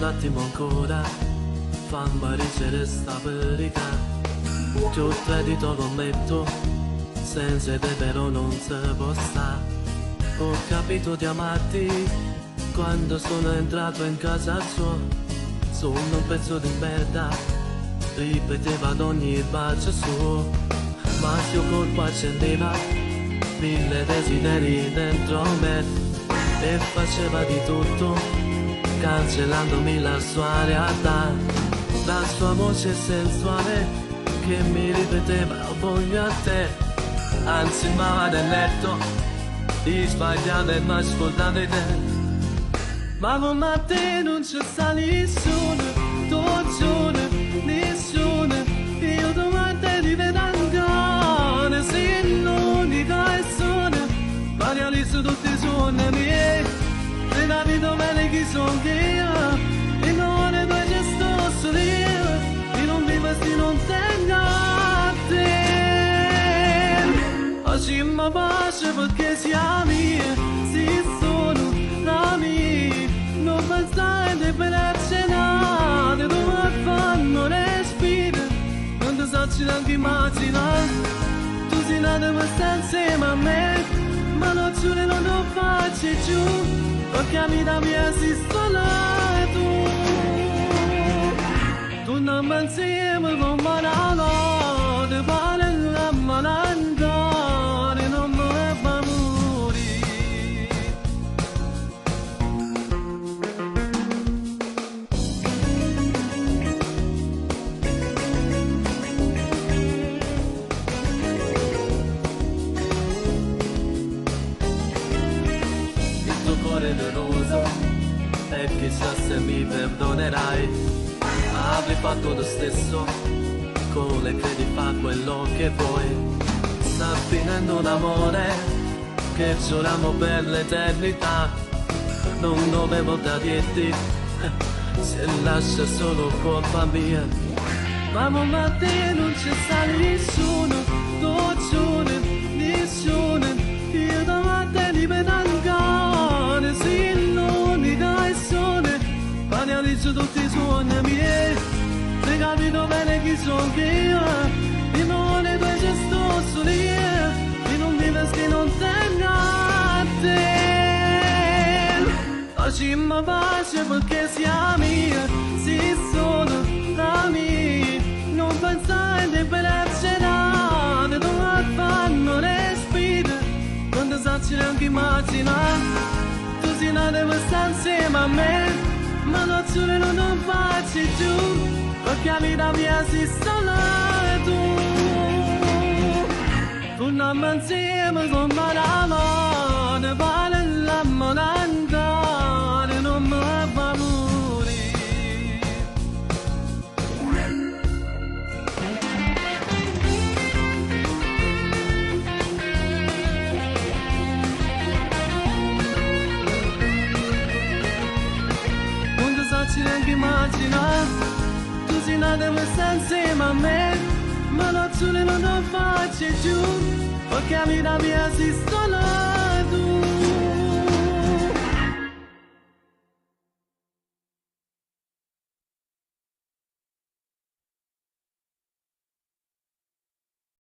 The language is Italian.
un attimo ancora, fammi ricevere sta verità. Ti ho tradito, lo ammetto, senza te però non si può stare. Ho capito di amarti quando sono entrato in casa sua. Sono un pezzo di merda, ripeteva ad ogni bacio suo. Ma se io colpo accendeva mille desideri dentro me e faceva di tutto, cancellandomi la sua realtà. La sua voce sensuale che mi ripeteva voglio a te, anzi mamma del letto, ti sbagliate e mi ascoltate te. Ma con te non c'è sta nessuno, tu giuro, nessuno, io domani ti vedo ancora, sei l'unica persona, ma realizzo tutti i sogni miei, se la vedo bene chi sono io, e non è due gesto solo io, e non vivo se non tengo a te. Oggi mi piace perché siamo mia, si sono la mia, non pensare di vederci nate, dove fanno respiro, non ti sacci neanche immaginare, tu sei nata per stare insieme a me, ma non giuro non lo faccio giù, perché la vita mia si sola tu. Tu non mi insieme con la notte, vale la malandare, non mi va morire. Il tuo cuore di rosa, e chissà se mi perdonerai. Avrei fatto lo stesso, con le credi fa quello che vuoi. Sta finendo un amore che giurammo per l'eternità. Non dovevo da dirti, se lascia solo colpa mia. Ma con te non c'è sta nessuno, tu giuro, nessuno, io davanti a te ti vedo ancora, sei l'unica persona, ma realizzo tutti i sogni miei, se capito bene chi sono io, e non è due gesto solo io, e non vivo se non tengo a te. Oggi mi piace perché siamo mia, si sono la mia, non pensare di vederci nate, dove fanno respiro, non ti sacci neanche immaginare, tu sei nata per stare insieme a me, ma non giuro non lo faccio giù, perché la vita mia si sola tu. Tu non mi insieme con la mano, vale la malandare, non mi va morire. Non ti sacci neanche immaginare, tu sei nata per stare insieme a me, ma non giuro non lo faccio giù, perché la vita mia si sola